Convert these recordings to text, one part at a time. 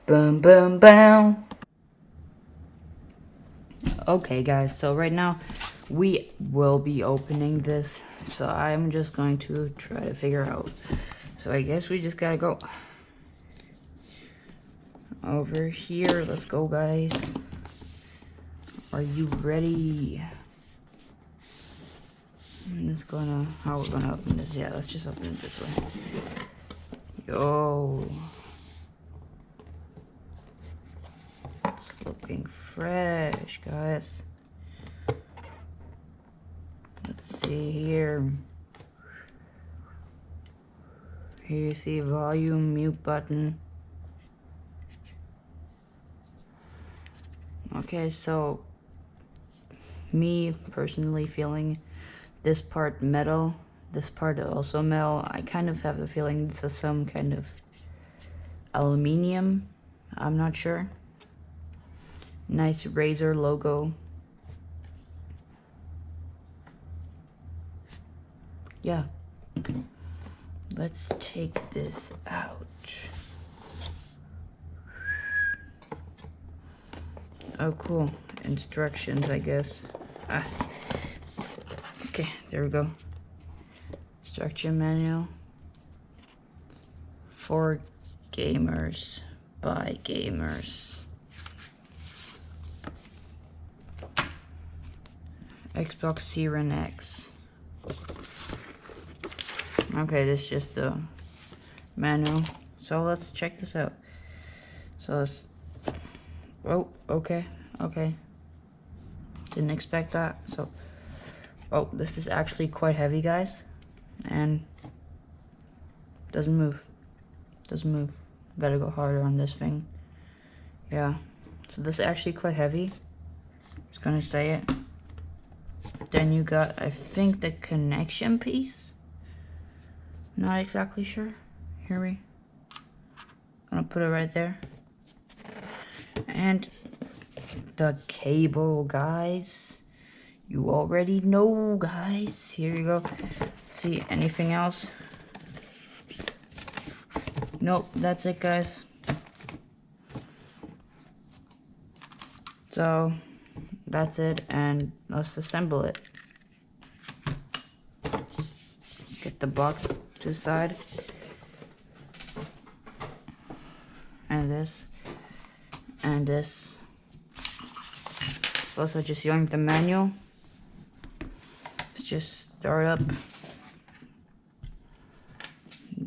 Boom, boom, boom. Okay, guys, so right now we will be opening this. So I'm just going to try to figure out. So I guess we just gotta go over here. Let's go, guys. Are you ready? How we're gonna open this? Yeah, let's just open it this way. Yo. It's looking fresh, guys. Let's see here. Here you see volume, mute button. Okay, so me personally feeling this part metal, this part also metal. I kind of have a feeling this is some kind of aluminium. I'm not sure. Nice Razer logo. Yeah. Let's take this out. Oh, cool. Instructions, I guess. Okay, there we go. Instruction manual. For gamers, by gamers. Xbox Seiren X. Okay, this is just the manual. So let's check this out. So let's... Oh, okay. Didn't expect that. So, oh, this is actually quite heavy, guys. And doesn't move. Gotta go harder on this thing. Yeah. So this is actually quite heavy. Just gonna say it. Then you got, I think, the connection piece. Not exactly sure. Gonna put it right there. And the cable, guys. You already know, guys. Here you go. Let's see, anything else? Nope, that's it, guys. So that's it, and let's assemble it. Get the box to the side. And this. And this. Also just yoink the manual. Let's just start up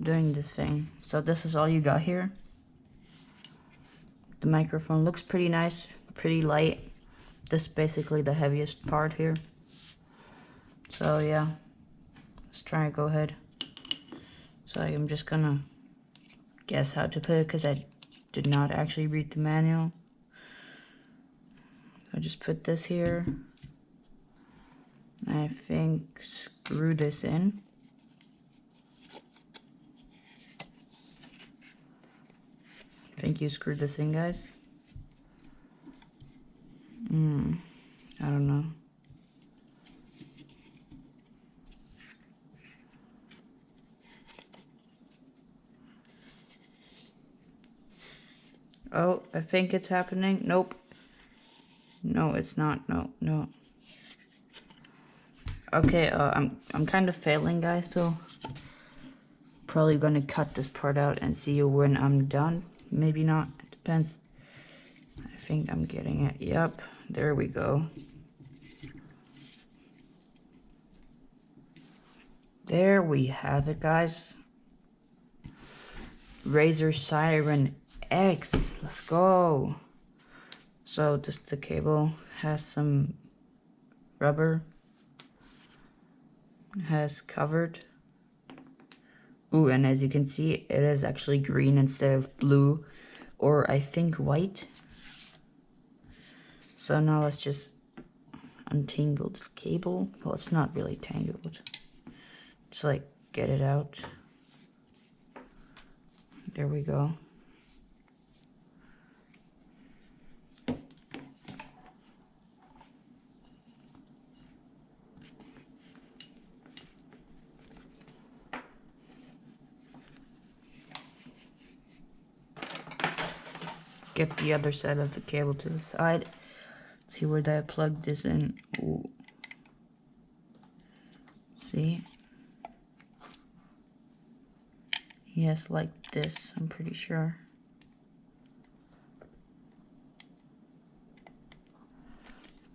doing this thing. So this is all you got here. The microphone looks pretty nice, pretty light. This is basically the heaviest part here. So yeah, let's try and go ahead. So I'm just gonna guess how to put it because I did not actually read the manual. I just put this here. I think screw this in. I think you screwed this in, guys. I don't know. Oh, I think it's happening. Nope. No, it's not. No. Okay, I'm kind of failing, guys, so probably gonna cut this part out and see you when I'm done. Maybe not. It depends. I think I'm getting it. Yep. There we go. There we have it, guys. Razer Seiren X. Let's go. So just the cable has some rubber. Has covered. Ooh, and as you can see, it is actually green instead of blue, or I think white. So now let's just untangle the cable. Well, it's not really tangled. Just like get it out. There we go. get the other side of the cable to the side. Let's see where did I plug this in. Ooh. See? Yes, like this, I'm pretty sure.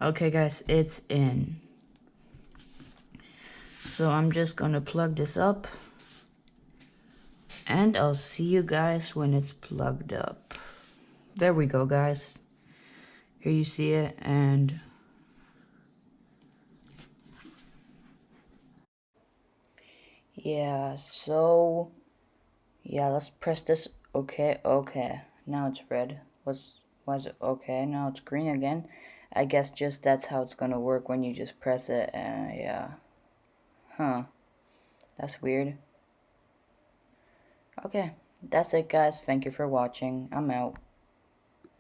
Okay guys, it's in. So I'm just gonna plug this up. And I'll see you guys when it's plugged up. There we go, guys. Here you see it, and yeah, so yeah, let's press this. Okay, now it's red. Why is it okay? Now it's green again. I guess just that's how it's gonna work when you just press it. Yeah. Huh. That's weird. Okay, that's it, guys. Thank you for watching. I'm out.